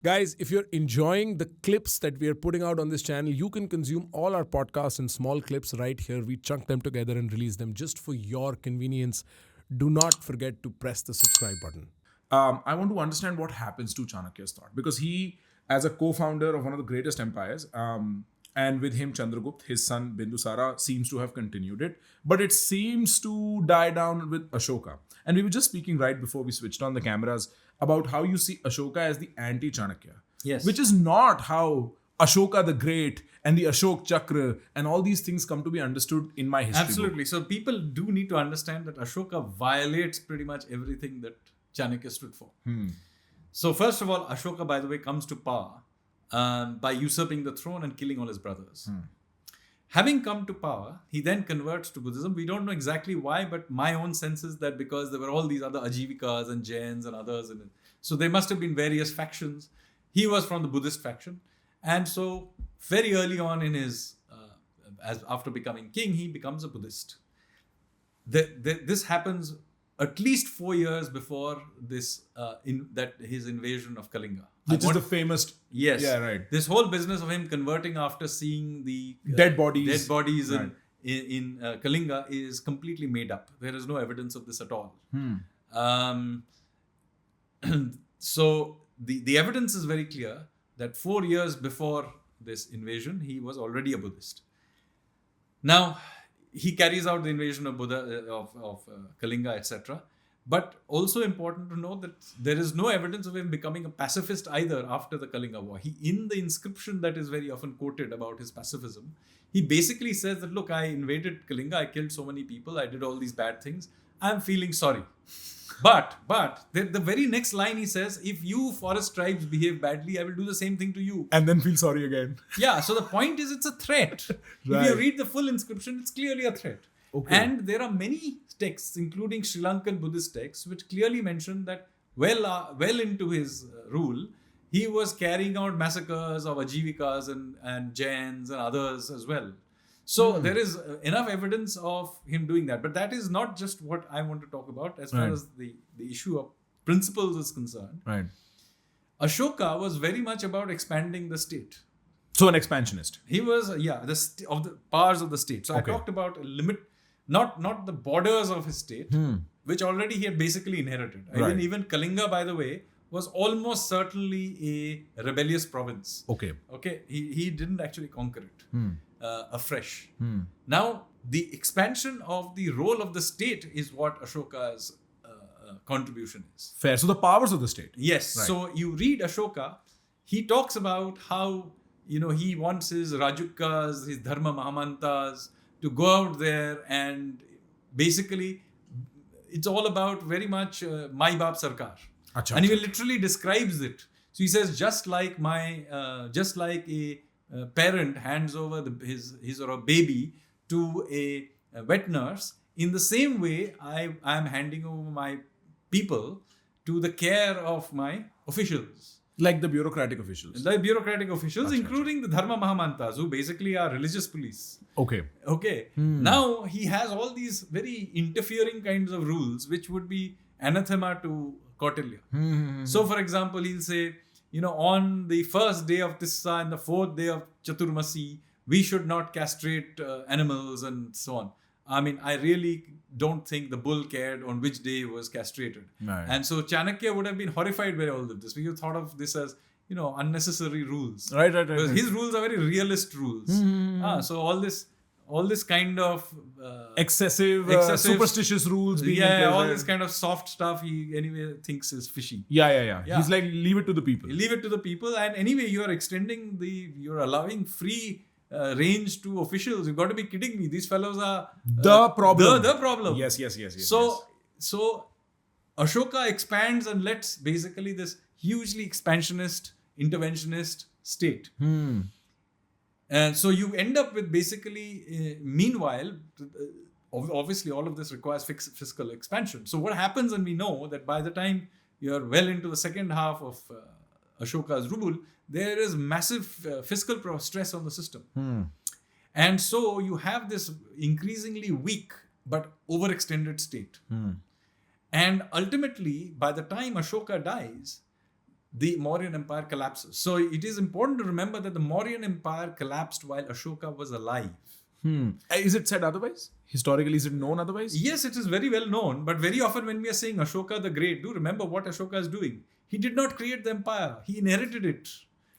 Guys, if you're enjoying the clips that we are putting out on this channel, you can consume all our podcasts in small clips right here. We chunk them together and release them just for your convenience. Do not forget to press the subscribe button. I want to understand what happens to Chanakya's thought, because he, as a co-founder of one of the greatest empires, and with him Chandragupta, his son Bindusara, seems to have continued it, but it seems to die down with Ashoka. And we were just speaking right before we switched on the cameras about how you see Ashoka as the anti-Chanakya, Yes. which is not how Ashoka the Great and the Ashok Chakra and all these things come to be understood in my history book. Absolutely. So people do need to understand that Ashoka violates pretty much everything that Chanakya stood for. So first of all, Ashoka, by the way, comes to power by usurping the throne and killing all his brothers. Having come to power, he then converts to Buddhism. We don't know exactly why, but my own sense is that because there were all these other Ajivikas and Jains and others in it. So there must have been various factions. He was from the Buddhist faction. And so very early on in his, after becoming king, he becomes a Buddhist. This happens at least 4 years before this, his invasion of Kalinga. Which is the famous... Yes. Yeah, right. This whole business of him converting after seeing the Dead bodies. in Kalinga is completely made up. There is no evidence of this at all. So the evidence is very clear that 4 years before this invasion, he was already a Buddhist. Now, he carries out the invasion of Kalinga, etc. But also important to know that there is no evidence of him becoming a pacifist either after the Kalinga War. In the inscription that is very often quoted about his pacifism, he basically says that, look, I invaded Kalinga, I killed so many people, I did all these bad things, I'm feeling sorry. But the very next line he says, if you forest tribes behave badly, I will do the same thing to you. And then feel sorry again. Yeah, so the point is it's a threat. Right. If you read the full inscription, it's clearly a threat. Okay. And there are many texts, including Sri Lankan Buddhist texts, which clearly mention that well into his rule, he was carrying out massacres of Ajivikas and Jains and others as well. So there is enough evidence of him doing that. But that is not just what I want to talk about as far as the issue of principles is concerned. Right. Ashoka was very much about expanding the state. So an expansionist. He was, of the powers of the state. So Okay. I talked about a limit, not the borders of his state, which already he had basically inherited. Right. Even Kalinga, by the way, was almost certainly a rebellious province. Okay. Okay, he didn't actually conquer it afresh. Now, the expansion of the role of the state is what Ashoka's contribution is. Fair. So the powers of the state. Yes. Right. So you read Ashoka, he talks about how, he wants his Rajukas, his Dharma Mahamantas to go out there and basically it's all about very much Mai Baap Sarkar. Achha, And he achha. literally describes it. So he says, just like a parent hands over his or her baby to a wet nurse, in the same way, I am handing over my people to the care of my officials. Like the bureaucratic officials. The bureaucratic officials, including the Dharma Mahamantas, who basically are religious police. Okay. Okay. Now he has all these very interfering kinds of rules, which would be anathema to Kautilya. So, for example, he'll say, on the first day of Tissa and the fourth day of Chaturmasi, we should not castrate animals and so on. I mean, I really don't think the bull cared on which day he was castrated. Right. And so Chanakya would have been horrified by all of this. We thought of this as, unnecessary rules. Right. Because his rules are very realist rules. So all this kind of Excessive superstitious rules being in place, all right? this kind of soft stuff he anyway thinks is fishy. Yeah. Yeah. He's like, leave it to the people. You leave it to the people, and anyway you're allowing free range to officials. You've got to be kidding me. These fellows are The problem. The problem. Yes. So Ashoka expands and lets basically this hugely expansionist, interventionist state. And so you end up with basically, meanwhile, obviously all of this requires fiscal expansion. So what happens, and we know that by the time you're well into the second half of Ashoka's rule, there is massive fiscal stress on the system. And so you have this increasingly weak but overextended state. And ultimately, by the time Ashoka dies, the Mauryan Empire collapses. So it is important to remember that the Mauryan Empire collapsed while Ashoka was alive. Is it said otherwise? Historically, is it known otherwise? Yes, it is very well known, but very often when we are saying Ashoka the Great, do remember what Ashoka is doing. He did not create the empire, he inherited it.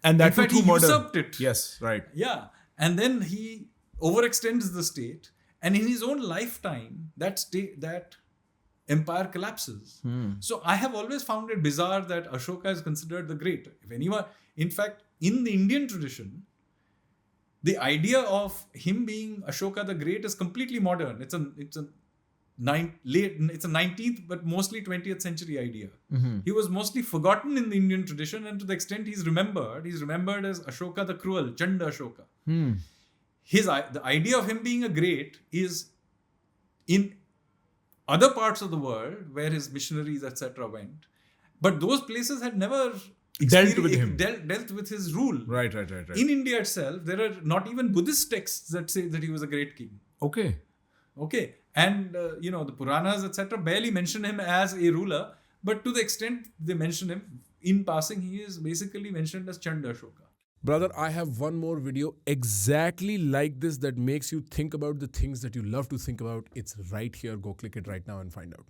And that in fact, too he through murder. usurped it. Yes, right. Yeah. And then he overextends the state, and in his own lifetime, that empire collapses. So I have always found it bizarre that Ashoka is considered the great. If anyone, in fact, in the Indian tradition, the idea of him being Ashoka the Great is completely modern. It's a 19th but mostly 20th century idea. He was mostly forgotten in the Indian tradition, and to the extent he's remembered as Ashoka the Cruel, Chanda Ashoka. The idea of him being a great is in other parts of the world where his missionaries etc. went, but those places had never Dealt with him. dealt with his rule. Right. In India itself, there are not even Buddhist texts that say that he was a great king. Okay. And the Puranas etc. barely mention him as a ruler, but to the extent they mention him in passing, he is basically mentioned as Chanda Ashoka. Brother, I have one more video exactly like this that makes you think about the things that you love to think about. It's right here. Go click it right now and find out.